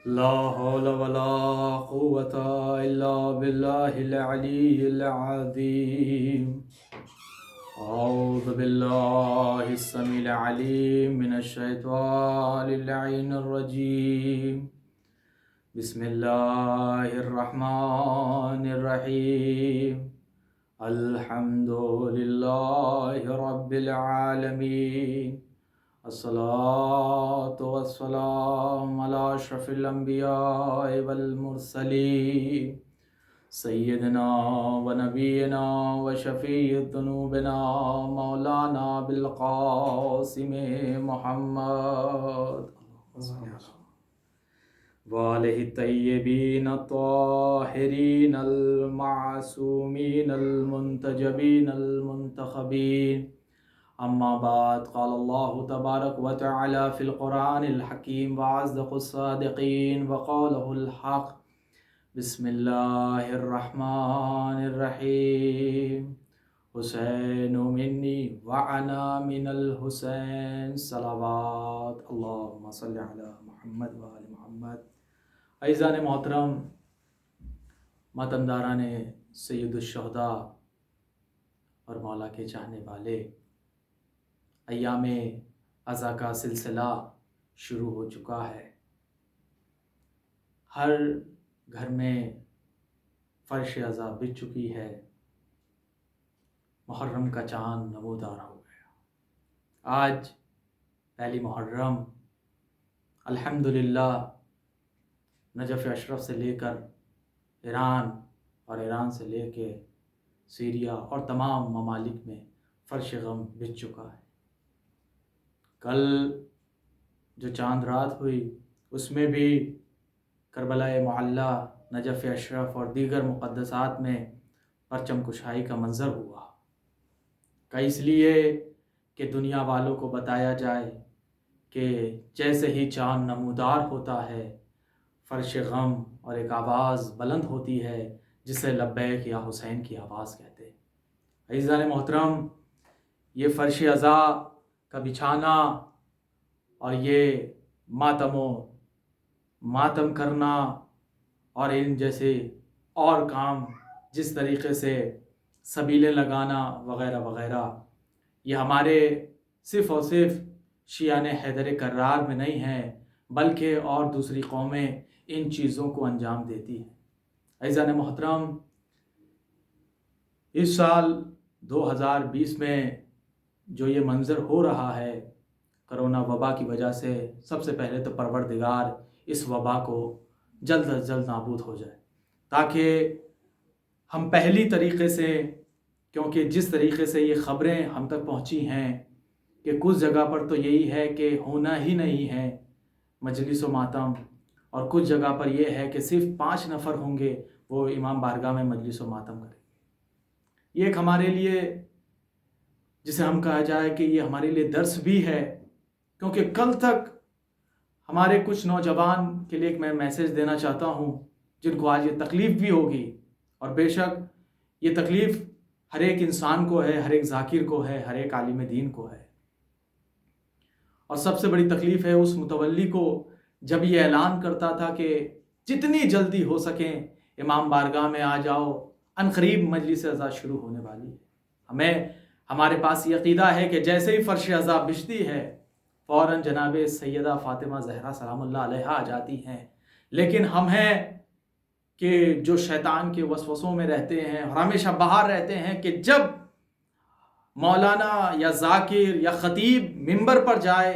لا حول ولا قوة إلا بالله العلي العظيم. أعوذ بالله السميع العليم من الشيطان اللعين الرجيم. بسم الله الرحمن الرحيم. الحمد لله رب العالمين. الصلاة والسلام على أشرف الأنبياء والمرسلين سيدنا ونبينا وشفيع ذنوبنا مولانا بالقاسم محمد وآلہ الطیبین الطاہرین المعصومین المنتجبین المنتخبین. اما بعد، قال اللہ تبارک و تعالی فی القرآن الحکیم واصدق الصادقین وقولہ الحق. بسم اللہ الرحمن الرحیم. حسین منی وعنا من الحسین صلوات اللہم صلی علی محمد وآل محمد. عزیزان محترم، ماتمداران سید الشہداء اور مولا کے چاہنے والے، ایام عزا کا سلسلہ شروع ہو چکا ہے. ہر گھر میں فرش عزا بچھ چکی ہے. محرم کا چاند نمودار ہو گیا. آج پہلی محرم الحمدللہ نجف اشرف سے لے کر ایران اور ایران سے لے کے سیریا اور تمام ممالک میں فرش غم بچھ چکا ہے. کل جو چاند رات ہوئی اس میں بھی کربلا معلی، نجف اشرف اور دیگر مقدسات میں پرچم کشائی کا منظر ہوا. اس لیے کہ دنیا والوں کو بتایا جائے کہ جیسے ہی چاند نمودار ہوتا ہے فرش غم اور ایک آواز بلند ہوتی ہے جسے لبیک یا حسین کی آواز کہتے ہیں. عزیزان محترم، یہ فرش عزا کا بچھانا اور یہ ماتم کرنا اور ان جیسے اور کام، جس طریقے سے سبیلیں لگانا وغیرہ وغیرہ، یہ ہمارے صرف اور صرف شیعان حیدر کرار میں نہیں ہیں، بلکہ اور دوسری قومیں ان چیزوں کو انجام دیتی ہیں. عزیزان محترم، اس سال 2020 میں جو یہ منظر ہو رہا ہے کرونا وبا کی وجہ سے، سب سے پہلے تو پروردگار اس وبا کو جلد از جلد نابود ہو جائے، تاکہ ہم پہلی طریقے سے، کیونکہ جس طریقے سے یہ خبریں ہم تک پہنچی ہیں کہ کچھ جگہ پر تو یہی ہے کہ ہونا ہی نہیں ہے مجلس و ماتم، اور کچھ جگہ پر یہ ہے کہ صرف 5 نفر ہوں گے وہ امام بارگاہ میں مجلس و ماتم کریں گے. یہ ایک ہمارے لیے، جسے ہم کہا جائے کہ یہ ہمارے لیے درس بھی ہے، کیونکہ کل تک ہمارے کچھ نوجوان کے لیے ایک میں میسیج دینا چاہتا ہوں جن کو آج یہ تکلیف بھی ہوگی، اور بے شک یہ تکلیف ہر ایک انسان کو ہے، ہر ایک ذاکر کو ہے، ہر ایک عالم دین کو ہے. اور سب سے بڑی تکلیف ہے اس متولی کو جب یہ اعلان کرتا تھا کہ جتنی جلدی ہو سکیں امام بارگاہ میں آ جاؤ، عنقریب مجلس عزا شروع ہونے والی ہے. ہمارے پاس یہ عقیدہ ہے کہ جیسے ہی فرش عزا بچھتی ہے فوراً جناب سیدہ فاطمہ زہرا سلام اللہ علیہا آ جاتی ہیں. لیکن ہم ہیں کہ جو شیطان کے وسوسوں میں رہتے ہیں اور ہمیشہ باہر رہتے ہیں کہ جب مولانا یا ذاکر یا خطیب منبر پر جائے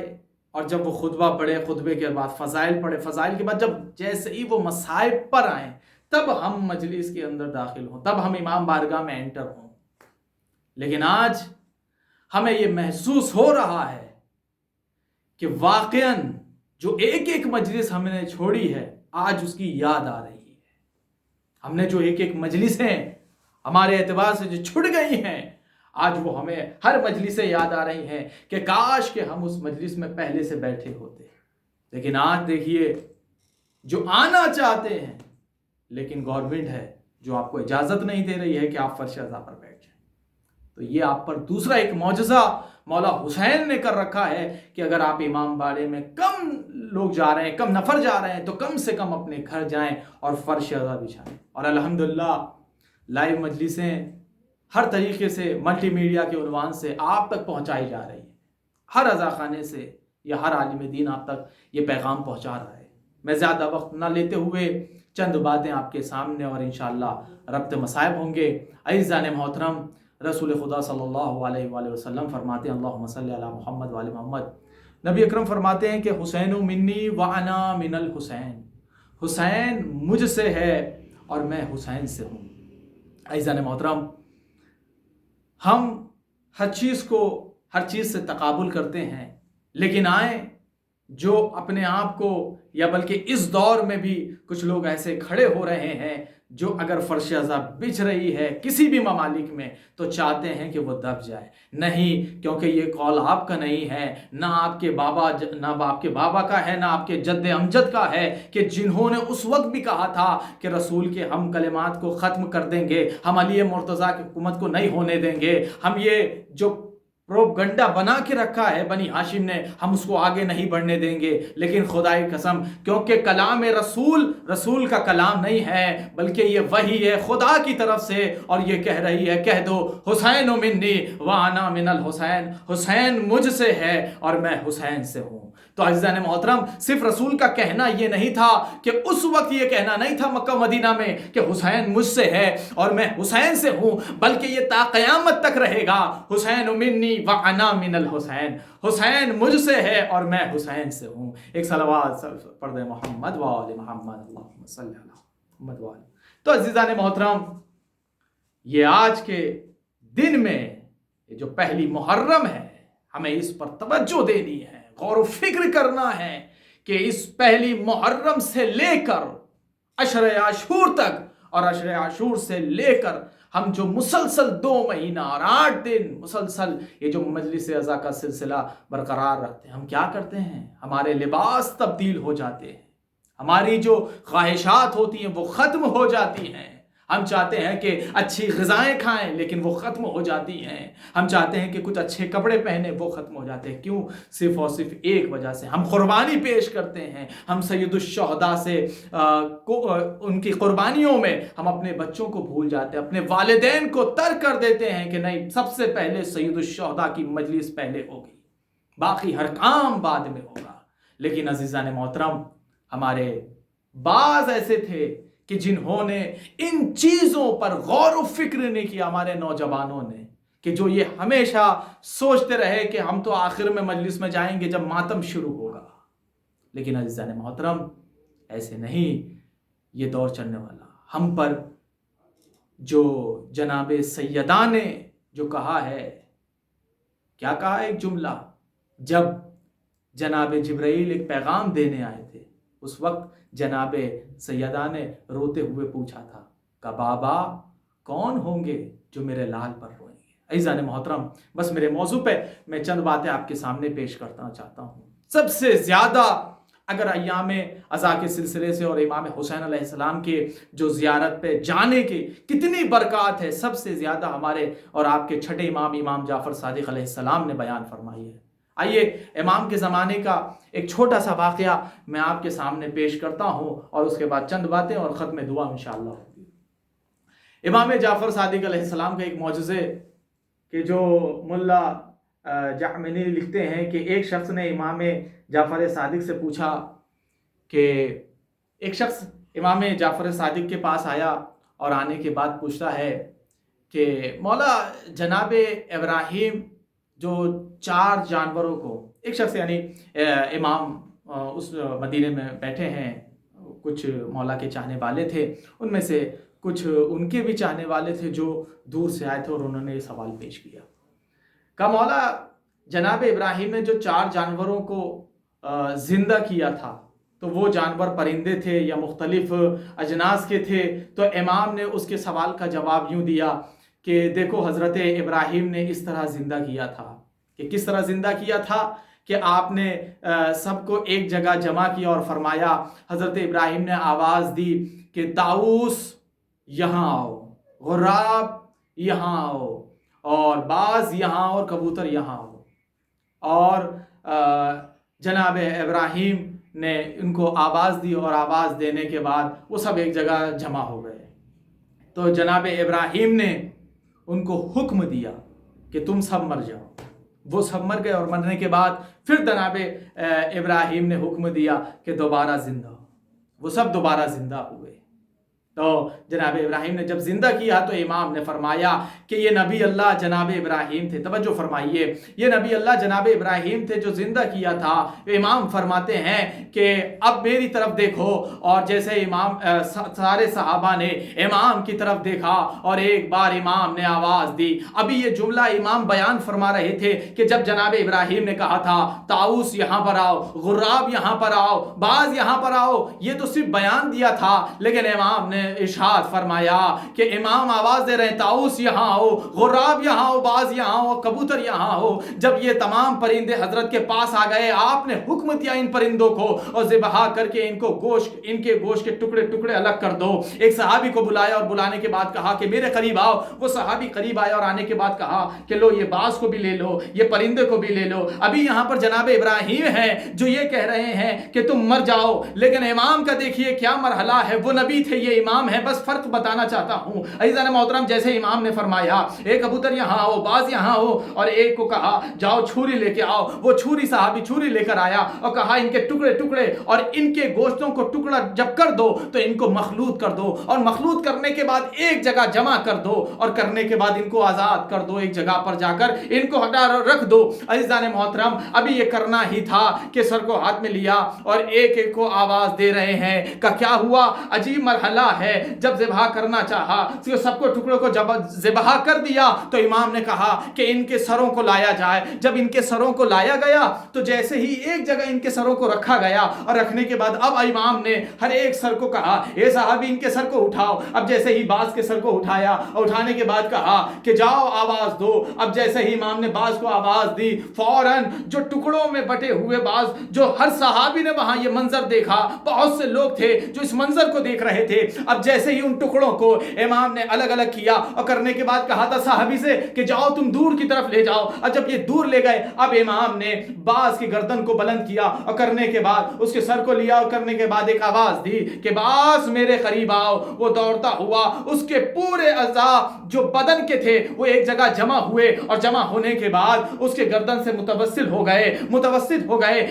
اور جب وہ خطبہ پڑھے، خطبے کے بعد فضائل پڑھے، فضائل کے بعد جب جیسے ہی وہ مصائب پر آئیں تب ہم مجلس کے اندر داخل ہوں، تب ہم امام بارگاہ میں انٹر ہوں. لیکن آج ہمیں یہ محسوس ہو رہا ہے کہ واقعاً جو ایک ایک مجلس ہم نے چھوڑی ہے آج اس کی یاد آ رہی ہے. ہم نے جو ایک ایک مجلسیں ہمارے اعتبار سے جو چھٹ گئی ہیں، آج وہ ہمیں ہر مجلس سے یاد آ رہی ہیں کہ کاش کہ ہم اس مجلس میں پہلے سے بیٹھے ہوتے. لیکن آج دیکھیے، جو آنا چاہتے ہیں لیکن گورنمنٹ ہے جو آپ کو اجازت نہیں دے رہی ہے کہ آپ فرش عزا پر بیٹھ جائیں. تو یہ آپ پر دوسرا ایک معجزہ مولا حسین نے کر رکھا ہے کہ اگر آپ امام باڑے میں کم لوگ جا رہے ہیں، کم نفر جا رہے ہیں، تو کم سے کم اپنے گھر جائیں اور فرش عزا بچھائیں. اور الحمدللہ لائیو مجلسیں ہر طریقے سے ملٹی میڈیا کے عنوان سے آپ تک پہنچائی جا رہی ہیں. ہر عزا خانے سے یا ہر عالم دین آپ تک یہ پیغام پہنچا رہا ہے. میں زیادہ وقت نہ لیتے ہوئے چند باتیں آپ کے سامنے اور انشاءاللہ ربط مصائب ہوں گے. عزیزان محترم، رسول خدا صلی اللہ علیہ وآلہ وسلم فرماتے ہیں اللہم صلی علی محمد وآل محمد. نبی اکرم فرماتے ہیں کہ حسین منی وانا من الحسین، حسین مجھ سے ہے اور میں حسین سے ہوں. عزیزان محترم، ہم ہر چیز سے تقابل کرتے ہیں، لیکن آئیں جو اپنے آپ کو، یا بلکہ اس دور میں بھی کچھ لوگ ایسے کھڑے ہو رہے ہیں جو اگر فرش عزا بچھ رہی ہے کسی بھی ممالک میں تو چاہتے ہیں کہ وہ دب جائے. نہیں، کیونکہ یہ قول آپ کا نہیں ہے، نہ آپ کے بابا کا ہے، نہ آپ کے جد امجد کا ہے، کہ جنہوں نے اس وقت بھی کہا تھا کہ رسول کے ہم کلمات کو ختم کر دیں گے، ہم علی مرتضیٰ کی حکومت کو نہیں ہونے دیں گے، ہم یہ جو پروپگنڈا بنا کے رکھا ہے بنی ہاشم نے، ہم اس کو آگے نہیں بڑھنے دیں گے. لیکن خدائی قسم، کیونکہ کلام رسول کا کلام نہیں ہے، بلکہ یہ وحی ہے خدا کی طرف سے، اور یہ کہہ رہی ہے کہہ دو حسین منی وانا من الحسین، حسین مجھ سے ہے اور میں حسین سے ہوں. تو عزیزان محترم، صرف رسول کا کہنا یہ نہیں تھا کہ اس وقت یہ کہنا نہیں تھا مکہ مدینہ میں کہ حسین مجھ سے ہے اور میں حسین سے ہوں، بلکہ یہ تا قیامت تک رہے گا، حسین منی وانا من الحسین، حسین مجھ سے ہے اور میں حسین سے ہوں. ایک صلوات پڑھ دیں محمد وآل محمد، اللہم صلی علی محمد وآل. تو عزیزان محترم، یہ آج کے دن میں یہ جو پہلی محرم ہے، ہمیں اس پر توجہ دینی ہے، غور و فکر کرنا ہے کہ اس پہلی محرم سے لے کر عشر عاشور تک، اور عشر عاشور سے لے کر ہم جو مسلسل 2 مہینہ اور 8 دن مسلسل یہ جو مجلس عزا کا سلسلہ برقرار رکھتے ہیں، ہم کیا کرتے ہیں؟ ہمارے لباس تبدیل ہو جاتے ہیں، ہماری جو خواہشات ہوتی ہیں وہ ختم ہو جاتی ہیں. ہم چاہتے ہیں کہ اچھی غذائیں کھائیں لیکن وہ ختم ہو جاتی ہیں. ہم چاہتے ہیں کہ کچھ اچھے کپڑے پہنیں، وہ ختم ہو جاتے ہیں. کیوں؟ صرف اور صرف ایک وجہ سے، ہم قربانی پیش کرتے ہیں. ہم سید الشہداء سے ان کی قربانیوں میں ہم اپنے بچوں کو بھول جاتے ہیں، اپنے والدین کو ترک کر دیتے ہیں کہ نہیں، سب سے پہلے سید الشہداء کی مجلس پہلے ہوگی، باقی ہر کام بعد میں ہوگا. لیکن عزیزان محترم، ہمارے بعض ایسے تھے کہ جنہوں نے ان چیزوں پر غور و فکر نہیں کیا، ہمارے نوجوانوں نے، کہ جو یہ ہمیشہ سوچتے رہے کہ ہم تو آخر میں مجلس میں جائیں گے جب ماتم شروع ہوگا. لیکن عزیزان محترم، ایسے نہیں، یہ دور چلنے والا. ہم پر جو جناب سیدہ نے جو کہا ہے، کیا کہا ہے؟ ایک جملہ، جب جناب جبرائیل ایک پیغام دینے آئے تھے، اس وقت جناب سیدہ نے روتے ہوئے پوچھا تھا کہ بابا کون ہوں گے جو میرے لال پر روئیں گے. عزیزان محترم، بس میرے موضوع پہ میں چند باتیں آپ کے سامنے پیش کرنا چاہتا ہوں. سب سے زیادہ اگر ایام عزا کے سلسلے سے اور امام حسین علیہ السلام کے جو زیارت پہ جانے کی کتنی برکات ہے، سب سے زیادہ ہمارے اور آپ کے چھٹے امام جعفر صادق علیہ السلام نے بیان فرمائی ہے. آئیے امام کے زمانے کا ایک چھوٹا سا واقعہ میں آپ کے سامنے پیش کرتا ہوں، اور اس کے بعد چند باتیں اور ختم دعا انشاءاللہ ہوگی. امام جعفر صادق علیہ السلام کا ایک معجزے کہ جو ملا جعمنی لکھتے ہیں کہ ایک شخص نے امام جعفر صادق سے پوچھا کہ ایک شخص امام جعفر صادق کے پاس آیا اور آنے کے بعد پوچھتا ہے کہ مولا جناب ابراہیم جو 4 جانوروں کو، ایک شخص یعنی امام اس مدینے میں بیٹھے ہیں، کچھ مولا کے چاہنے والے تھے، ان میں سے کچھ ان کے بھی چاہنے والے تھے جو دور سے آئے تھے، اور انہوں نے یہ سوال پیش کیا کہ مولا جناب ابراہیم نے جو 4 جانوروں کو زندہ کیا تھا تو وہ جانور پرندے تھے یا مختلف اجناس کے تھے؟ تو امام نے اس کے سوال کا جواب یوں دیا کہ دیکھو حضرت ابراہیم نے اس طرح زندہ کیا تھا. کہ کس طرح زندہ کیا تھا؟ کہ آپ نے سب کو ایک جگہ جمع کیا اور فرمایا، حضرت ابراہیم نے آواز دی کہ طاؤس یہاں آؤ، غراب یہاں آؤ، اور باز یہاں اور کبوتر یہاں آؤ. اور جناب ابراہیم نے ان کو آواز دی اور آواز دینے کے بعد وہ سب ایک جگہ جمع ہو گئے. تو جناب ابراہیم نے ان کو حکم دیا کہ تم سب مر جاؤ. وہ سب مر گئے اور مرنے کے بعد پھر جناب ابراہیم نے حکم دیا کہ دوبارہ زندہ ہو. وہ سب دوبارہ زندہ ہوئے. تو جناب ابراہیم نے جب زندہ کیا تو امام نے فرمایا کہ یہ نبی اللہ جناب ابراہیم تھے. توجہ فرمائیے, یہ نبی اللہ جناب ابراہیم تھے جو زندہ کیا تھا. امام فرماتے ہیں کہ اب میری طرف دیکھو. اور جیسے امام سارے صحابہ نے امام کی طرف دیکھا اور ایک بار امام نے آواز دی. ابھی یہ جملہ امام بیان فرما رہے تھے کہ جب جناب ابراہیم نے کہا تھا طاؤس یہاں پر آؤ, غراب یہاں پر آؤ, باز یہاں پر آؤ, یہ تو صرف بیان دیا تھا. لیکن امام نے ارشاد فرمایا کہ امام آواز دے رہے ہیں طاؤس یہاں ہو, غراب یہاں ہو, باز یہاں ہو, کبوتر یہاں ہو. جب یہ تمام پرندے حضرت کے پاس آ گئے, آپ نے حکم دیا ان پرندوں کو اور ذبح کر کے ان کے گوشت کے ٹکڑے ٹکڑے الگ کر دو. ایک صحابی کو بلایا اور بلانے کے بعد کہا کہ میرے قریب آؤ. وہ صحابی قریب آیا اور آنے کے بعد کہا کہ لو یہ باز کو بھی لے لو, یہ پرندے کو بھی لے لو. ابھی یہاں پر جناب ابراہیم ہیں جو یہ کہہ رہے ہیں کہ تم مر جاؤ, لیکن امام کا دیکھیے کیا مرحلہ ہے. وہ نبی تھے, یہ امام ہے. بس فرق بتانا چاہتا ہوں عزیزان محترم. جیسے امام نے فرمایا ایک کبوتر یہاں ہو, باز یہاں ہو, اور ایک کو کہا جاؤ چھری لے کے آؤ. وہ صحابی چھری لے کر آیا اور کہا ان کے ٹکڑے ٹکڑے اور ان کے گوشتوں کو ٹکڑا جب کر دو تو ان کو مخلوط کر دو, اور مخلوط کرنے کے بعد ایک جگہ جمع کر دو, اور کرنے کے بعد ان کو آزاد کر دو, ایک جگہ پر جا کر ان کو ہٹا رکھ دو. عزیزان محترم, ابھی یہ کرنا ہی تھا کہ سر کو ہاتھ میں لیا اور ایک ایک کو آواز دے رہے ہیں. کہ کیا ہوا, عجیب مرحلہ ہے. جب ذبح کرنا چاہا, سب کو ٹکڑوں کو جب ذبح کر دیا تو امام نے کہا کہ ان کے سروں کو لایا جائے. جب ان کے سروں کو لایا گیا تو جیسے ہی ایک جگہ ان کے سروں کو رکھا گیا, اور رکھنے کے بعد اب امام نے ہر ایک سر کو کہا اے صحابی ان کے سر کو اٹھاؤ. اب جیسے ہی باز کے سر کو اٹھایا, اور اٹھانے کے بعد کہا کہ جاؤ آواز دو. اب جیسے ہی امام نے باز کو آواز دی, فوراً جو ٹکڑوں میں بٹے ہوئے باز, جو ہر صحابی نے وہاں یہ منظر دیکھا, بہت سے لوگ تھے جو اس منظر کو دیکھ رہے تھے. اب جیسے ہی ان ٹکڑوں کو امام نے الگ الگ کیا اور کرنے کے بعد کہا تھا صحابی سے کہ جاؤ تم دور کی طرف لے جاؤ. اور جب یہ دور لے گئے, اب امام نے باز کی گردن کو بلند کیا اور کرنے کے بعد اس کے سر کو لیا, اور کرنے کے بعد ایک آواز دی کہ باز میرے قریب آؤ. وہ دوڑتا ہوا, اس کے پورے اعضاء جو بدن کے تھے وہ ایک جگہ جمع ہوئے, اور جمع ہونے کے بعد اس کے گردن سے متوسط ہو گئے,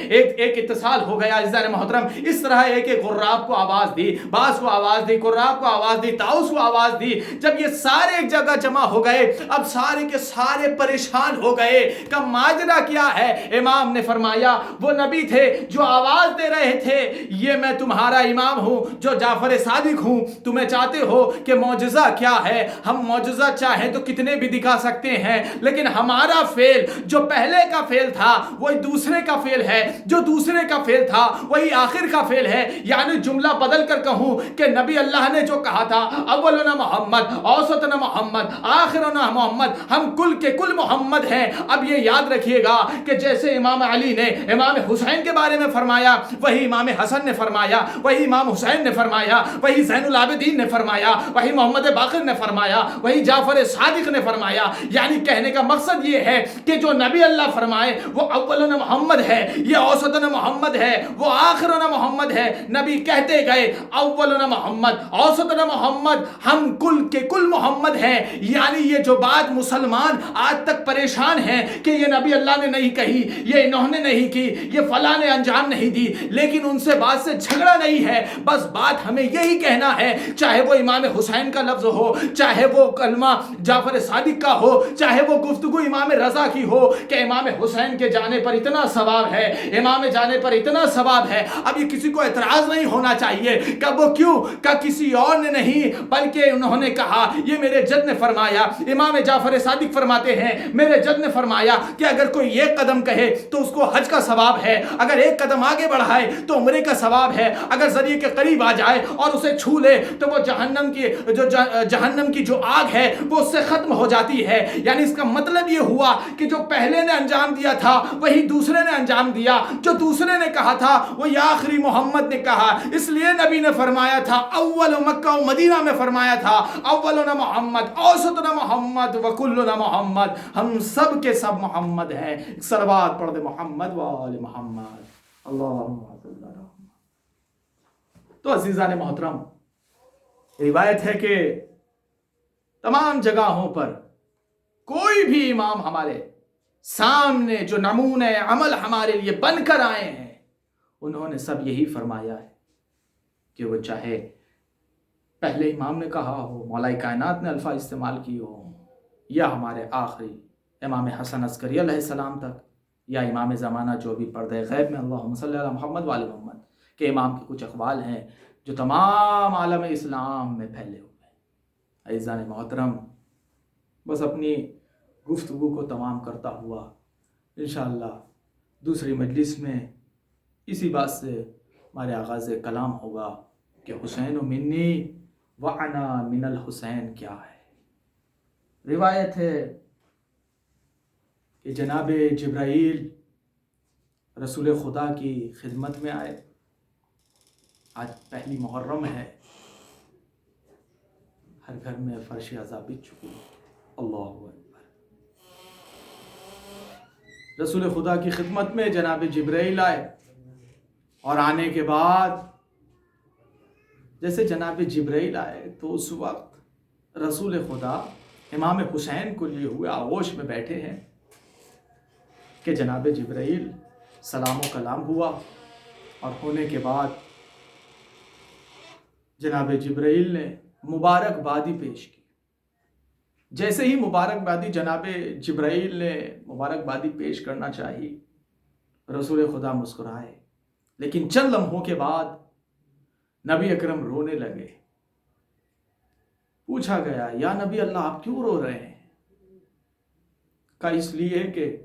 ایک اتصال ہو گیا. عزیزان محترم, اس طرح ایک ایک غراب کو آواز دی, باز کو آواز دی, غراب کو آواز دی, طاؤس کو آواز دی. جب یہ سارے ایک جگہ جمع ہو گئے, اب سارے کے سارے پریشان ہو گئے کہ ماجرا کیا ہے. امام نے فرمایا وہ نبی تھے جو آواز دے رہے تھے, یہ میں تمہارا امام ہوں جو جعفر صادق ہوں. تمہیں چاہتے ہو کہ معجزہ کیا ہے, ہم معجزہ چاہیں تو کتنے بھی دکھا سکتے ہیں, لیکن ہمارا فعل جو پہلے کا فعل تھا وہی دوسرے کا فعل ہے, جو دوسرے کا فعل تھا وہی آخر کا فعل ہے. یعنی جملہ بدل کر کہوں کہ نبی اللہ نے جو کہا تھا اولنا محمد, اوسطنا محمد, آخرنا محمد, ہم کل کے کل محمد ہیں. اب یہ یاد رکھیے گا کہ جیسے امام علی نے امام حسین کے بارے میں فرمایا, وہی امام حسن نے فرمایا, وہی امام حسین نے فرمایا, وہی زین العابدین نے فرمایا, وہی محمد باقر نے فرمایا, وہی جعفر صادق نے فرمایا. یعنی کہنے کا مقصد یہ ہے کہ جو نبی اللہ فرمائے وہ اولنا محمد ہے, یہ اوسطنا محمد ہے, وہ آخرنا محمد ہے. نبی کہتے گئے اولنا محمد, اوسطنا محمد, ہم کل کے کل محمد ہیں. یعنی یہ جو بات مسلمان آج تک پریشان ہیں کہ یہ نبی اللہ نے نہیں کہی, یہ انہوں نے نہیں کی, یہ فلاں نے انجام نہیں دی, لیکن ان سے بات سے جھگڑا نہیں ہے. بس بات ہمیں یہی کہنا ہے, چاہے وہ امام حسین کا لفظ ہو, چاہے وہ کلمہ جعفر صادق کا ہو, چاہے وہ گفتگو امام رضا کی ہو, کہ امام حسین کے جانے پر اتنا ثواب ہے, امام جانے پر اتنا ثواب ہے. اب یہ کسی کو اعتراض نہیں ہونا چاہیے کہ وہ کیوں, کہ کسی اور نے نہیں بلکہ انہوں نے کہا یہ میرے جد نے فرمایا. امام جعفر صادق فرماتے ہیں میرے جد نے فرمایا کہ اگر کوئی ایک قدم کہے تو اس کو حج کا ثواب ہے, اگر ایک قدم آگے بڑھائے تو عمرے کا ثواب ہے, اگر ذریعے کے قریب آ جائے اور اسے چھو لے تو وہ جہنم کی جو آگ ہے وہ اس سے ختم ہو جاتی ہے. یعنی اس کا مطلب یہ ہوا کہ جو پہلے نے انجام دیا تھا وہی دوسرے نے انجام دیا, جو دوسرے نے کہا تھا وہ آخری محمد نے کہا. اس لیے نبی نے فرمایا تھا اول مکہ و مدینہ میں فرمایا تھا اولنا محمد اوسطنا محمد وکلنا محمد، ہم سب کے سب محمد ہیں. صلوات پڑھ دے محمد و آل محمد اللہم صلی اللہ علیہ وسلم. تو عزیزان محترم، روایت ہے کہ تمام جگہوں پر کوئی بھی امام ہمارے سامنے جو نمونے عمل ہمارے لیے بن کر آئے ہیں، انہوں نے سب یہی فرمایا ہے کہ وہ چاہے پہلے امام نے کہا ہو، مولا کائنات نے الفاظ استعمال کی ہو، یا ہمارے آخری امام حسن عسکری علیہ السلام تک، یا امام زمانہ جو بھی پردہ غیب میں اللہم صلی علی محمد وآل محمد کہ امام کے کچھ اقوال ہیں جو تمام عالم اسلام میں پھیلے ہوئے ہیں. عزیزان محترم، بس اپنی گفتگو کو تمام کرتا ہوا انشاءاللہ دوسری مجلس میں اسی بات سے ہمارے آغاز کلام ہوگا کہ حسین منی وعنا من الحسین کیا ہے. روایت ہے کہ جناب جبرائیل رسول خدا کی خدمت میں آئے. آج پہلی محرم ہے، ہر گھر میں فرش عزا بچ چکی. اللہ اکبر. رسول خدا کی خدمت میں جناب جبرائیل آئے، اور آنے کے بعد جیسے جناب جبرائیل آئے تو اس وقت رسول خدا امام حسین کو لیے ہوئے آغوش میں بیٹھے ہیں کہ جناب جبرائیل سلام و کلام ہوا، اور ہونے کے بعد جناب جبرائیل نے مبارکبادی پیش کی. جیسے ہی مبارکبادی جناب جبرائیل نے مبارکبادی پیش کرنا چاہی، رسول خدا مسکرائے، لیکن چند لمحوں کے بعد نبی اکرم رونے لگے. پوچھا گیا یا نبی اللہ آپ کیوں رو رہے ہیں؟ کہا اس لیے کہ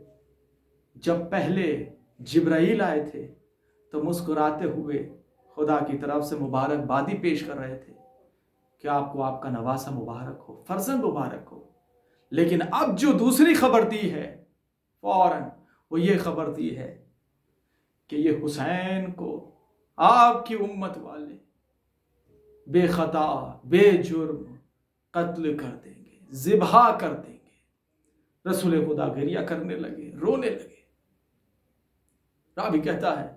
جب پہلے جبرائیل آئے تھے تو مسکراتے ہوئے خدا کی طرف سے مبارکبادی پیش کر رہے تھے کہ آپ کو آپ کا نواسہ مبارک ہو، فرزند مبارک ہو. لیکن اب جو دوسری خبر دی ہے فوراً وہ یہ خبر دی ہے کہ یہ حسین کو آپ کی امت والے بے خطا بے جرم قتل کر دیں گے، ذبح کر دیں گے. رسول خدا گریہ کرنے لگے، رونے لگے. راوی کہتا ہے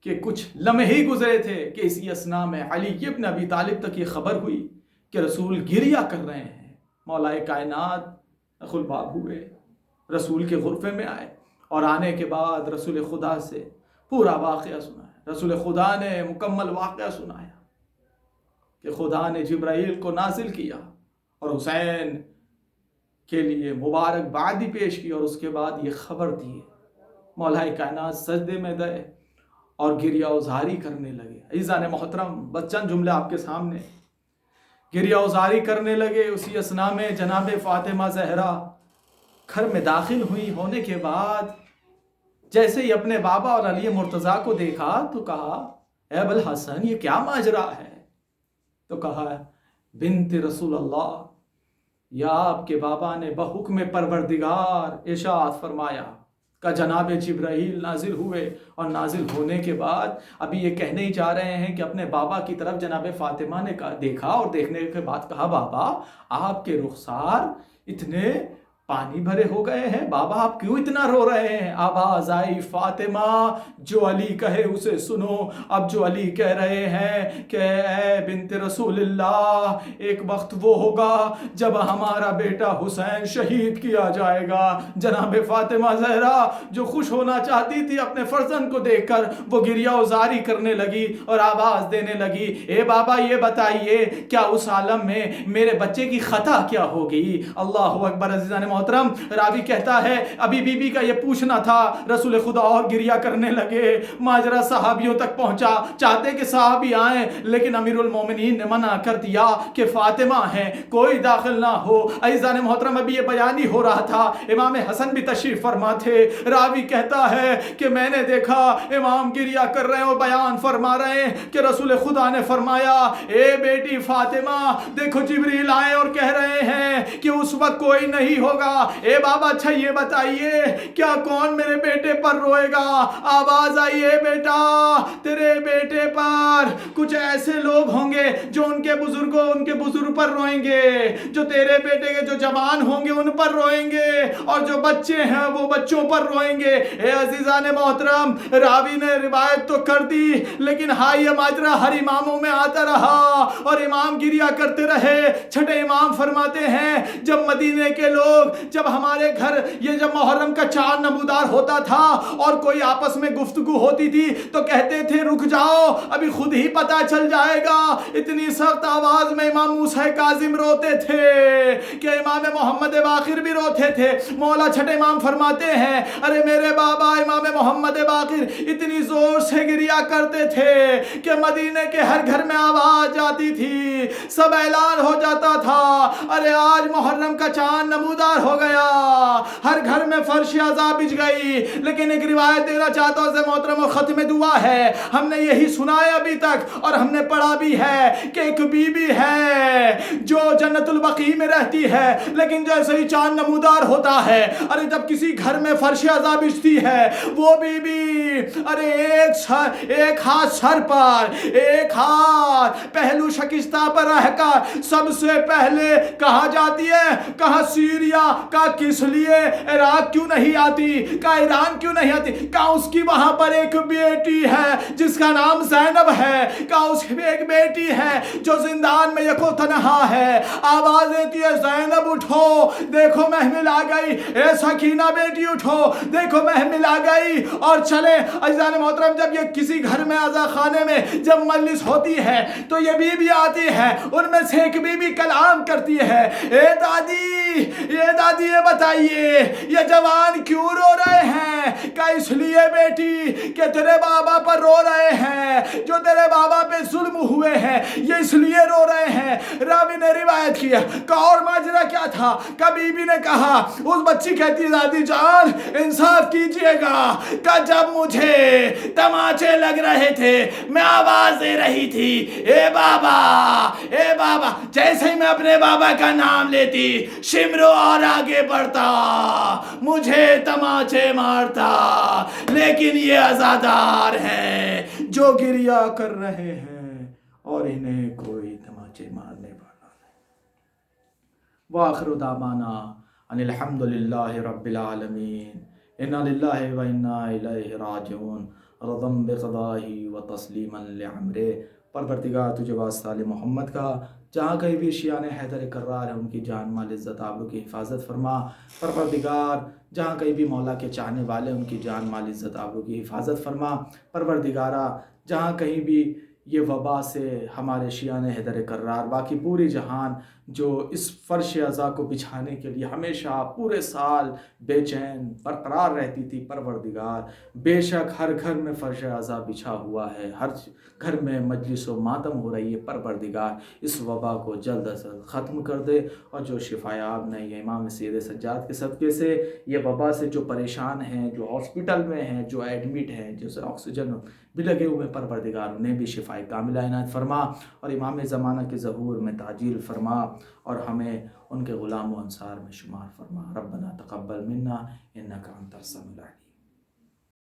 کہ کچھ لمحے ہی گزرے تھے کہ اسی اثناء میں علی ابن ابی طالب تک یہ خبر ہوئی کہ رسول گریہ کر رہے ہیں. مولا کائنات خلباب ہوئے، رسول کے غرفے میں آئے، اور آنے کے بعد رسول خدا سے پورا واقعہ سنایا. رسول خدا نے مکمل واقعہ سنایا کہ خدا نے جبرائیل کو نازل کیا اور حسین کے لیے مبارکبادی پیش کی، اور اس کے بعد یہ خبر دی. مولا کائنات سجدے میں گئے اور گریہ وزاری کرنے لگے. عزیزان محترم، بس چند جملے آپ کے سامنے. گریہ وزاری کرنے لگے. اسی اثناء میں جناب فاطمہ زہرا گھر میں داخل ہوئی. ہونے کے بعد جیسے ہی اپنے بابا اور علی مرتضیٰ کو دیکھا تو کہا اے ابوالحسن یہ کیا ماجرا ہے؟ تو کہا بنت رسول اللہ، یا آپ کے بابا نے بحکم پروردگار ارشاد فرمایا کہ جناب جبرائیل نازل ہوئے، اور نازل ہونے کے بعد ابھی یہ کہنے ہی جا رہے ہیں کہ اپنے بابا کی طرف جناب فاطمہ نے دیکھا، اور دیکھنے کے بعد کہا بابا آپ کے رخسار اتنے پانی بھرے ہو گئے ہیں، بابا آپ کیوں اتنا رو رہے ہیں؟ آواز آئی فاطمہ جو علی کہے اسے سنو. اب جو علی کہہ رہے ہیں کہ اے بنت رسول اللہ ایک وقت وہ ہوگا جب ہمارا بیٹا حسین شہید کیا جائے گا. جناب فاطمہ زہرا جو خوش ہونا چاہتی تھی اپنے فرزند کو دیکھ کر، وہ گریہ وزاری کرنے لگی اور آواز دینے لگی اے بابا یہ بتائیے کیا اس عالم میں میرے بچے کی خطا کیا ہوگی؟ اللہ اکبر. عزیزان محترم، راوی کہتا ہے ابھی بی بی کا یہ پوچھنا تھا، رسول خدا اور گریہ کرنے لگے. ماجرا صحابیوں تک پہنچا، چاہتے کہ صحابی آئیں، لیکن امیر المومنین نے منع کر دیا کہ فاطمہ ہیں، کوئی داخل نہ ہو. عزیزان محترم، ابھی یہ بیان ہی ہو رہا تھا، امام حسن بھی تشریف فرما تھے. راوی کہتا ہے کہ میں نے دیکھا امام گریہ کر رہے ہیں اور بیان فرما رہے ہیں کہ رسول خدا نے فرمایا اے بیٹی فاطمہ دیکھو جبریل آئے اور کہہ رہے ہیں کہ اس وقت کوئی نہیں ہوگا ہوگا. اے بابا اچھا یہ بتائیے کیا کون میرے بیٹے پر روئے گا؟ آواز آئی ہے بیٹا تیرے بیٹے پر کچھ ایسے لوگ ہوں گے جو ان کے بزرگ پر روئیں گے، جو تیرے بیٹے کے جو جوان ہوں گے ان پر روئیں گے، اور جو بچے ہیں وہ بچوں پر روئیں گے. اے عزیزان محترم، راوی نے روایت تو کر دی لیکن ہاں یہ ماجرا ہر اماموں میں آتا رہا اور امام گریا کرتے رہے. چھٹے امام فرماتے ہیں جب مدینے کے لوگ جب ہمارے گھر یہ جب محرم کا چاند نمودار ہوتا تھا اور کوئی آپس میں گفتگو ہوتی تھی تو کہتے تھے رک جاؤ ابھی خود ہی پتہ چل جائے گا. اتنی سخت آواز میں امام موسیٰ کاظم روتے تھے کہ امام محمد باقر بھی روتے تھے. مولا چھٹے امام فرماتے ہیں ارے میرے بابا امام محمد باقر اتنی زور سے گریا کرتے تھے کہ مدینے کے ہر گھر میں آواز جاتی تھی، سب اعلان ہو جاتا تھا ارے آج محرم کا چاند نمودار ہو گیا، ہر گھر میں فرش عزا بچھ گئی. لیکن ایک روایت دینا چاہتا ہوں سے محترم و ختم دعا ہے، ہم نے یہی سنا ہے ابھی تک اور ہم نے پڑھا بھی ہے کہ ایک بی بی ہے جو جنت البقیع میں رہتی ہے، لیکن جیسے ہی چاند نمودار ہوتا ہے ارے جب کسی گھر میں فرش عزا بچھتی ہے وہ بی بی ارے ایک ہاتھ سر پر ایک ہاتھ پہلو شکستہ پر رہ کر سب سے پہلے کہاں جاتی ہے؟ کہاں سیریا کا کس لیے عراق کیوں نہیں آتی؟ کہاں ایران کیوں نہیں آتی؟ کہاں اس کی وہاں پر ایک بیٹی ہے جس کا نام زینب ہے، کہاں اس کی ایک بیٹی ہے جو زندان میں یکو تنہا ہے. آواز دیتی ہے زینب اٹھو دیکھو محمل آ گئی، اے سکینہ بیٹی اٹھو دیکھو محمل آ گئی. اور چلے عزیزان محترم جب یہ کسی گھر میں عزا خانے میں جب مجلس ہوتی ہے تو یہ بی بی آتی ہے، ان میں سے ایک بی بی کلام کرتی ہے اے دادی یہ بتائیے یہ جوان کیوں رو رہے ہیں؟ کہ اس لیے بیٹی کہ تیرے بابا پر رو رہے ہیں، جو تیرے بابا پہ ظلم ہوئے ہیں یہ اس لیے رو رہے ہیں. راوی نے روایت کیا کہ اور ماجرا کیا تھا؟ کہ بی بی نے کہا اس بچی کہتی دادی جان انصاف کیجئے گا کہ جب مجھے تماچے لگ رہے تھے میں آواز دے رہی تھی اے بابا، جیسے ہی میں اپنے بابا کا نام لیتی شمرو اور آگے بڑھتا مجھے تماچے مارتا، لیکن یہ عزادار ہے جو گریا کر رہے ہیں اور انہیں کوئی تماچے مارنے والا نہیں. وآخر دعوانا ان الحمد للہ رب العالمین. انا للہ و انا الیہ راجعون. رضا بقضائہ و تسلیما لعمرہ. پروردگار تجھے واسطہ آل محمد کا جہاں کہیں بھی شیعان حیدر کرار ہے ان کی جان مال عزت آبرو کی حفاظت فرما. پروردگار جہاں کہیں بھی مولا کے چاہنے والے ان کی جان مال عزت آبرو کی حفاظت فرما. پروردگارہ جہاں کہیں بھی یہ وبا سے ہمارے شیعان حیدر کرار باقی پوری جہان جو اس فرش عزا کو بچھانے کے لیے ہمیشہ پورے سال بے چین برقرار رہتی تھی، پروردگار بے شک ہر گھر میں فرش عزا بچھا ہوا ہے، ہر گھر میں مجلس و ماتم ہو رہی ہے. پروردگار اس وبا کو جلد از جلد ختم کر دے اور جو شفایاب نہیں ہے امام سید سجاد کے صدقے سے یہ وبا سے جو پریشان ہیں، جو ہاسپٹل میں ہیں، جو ایڈمٹ ہیں، جیسے آکسیجن بھی لگے ہوئے، پروردگار انہیں بھی شفائے کاملہ عنایت فرما اور امام زمانہ کے ظہور میں تعجیل فرما اور ہمیں ان کے غلام و انصار میں شمار فرما. ربنا تقبل منا انک انت السمیع العلیم.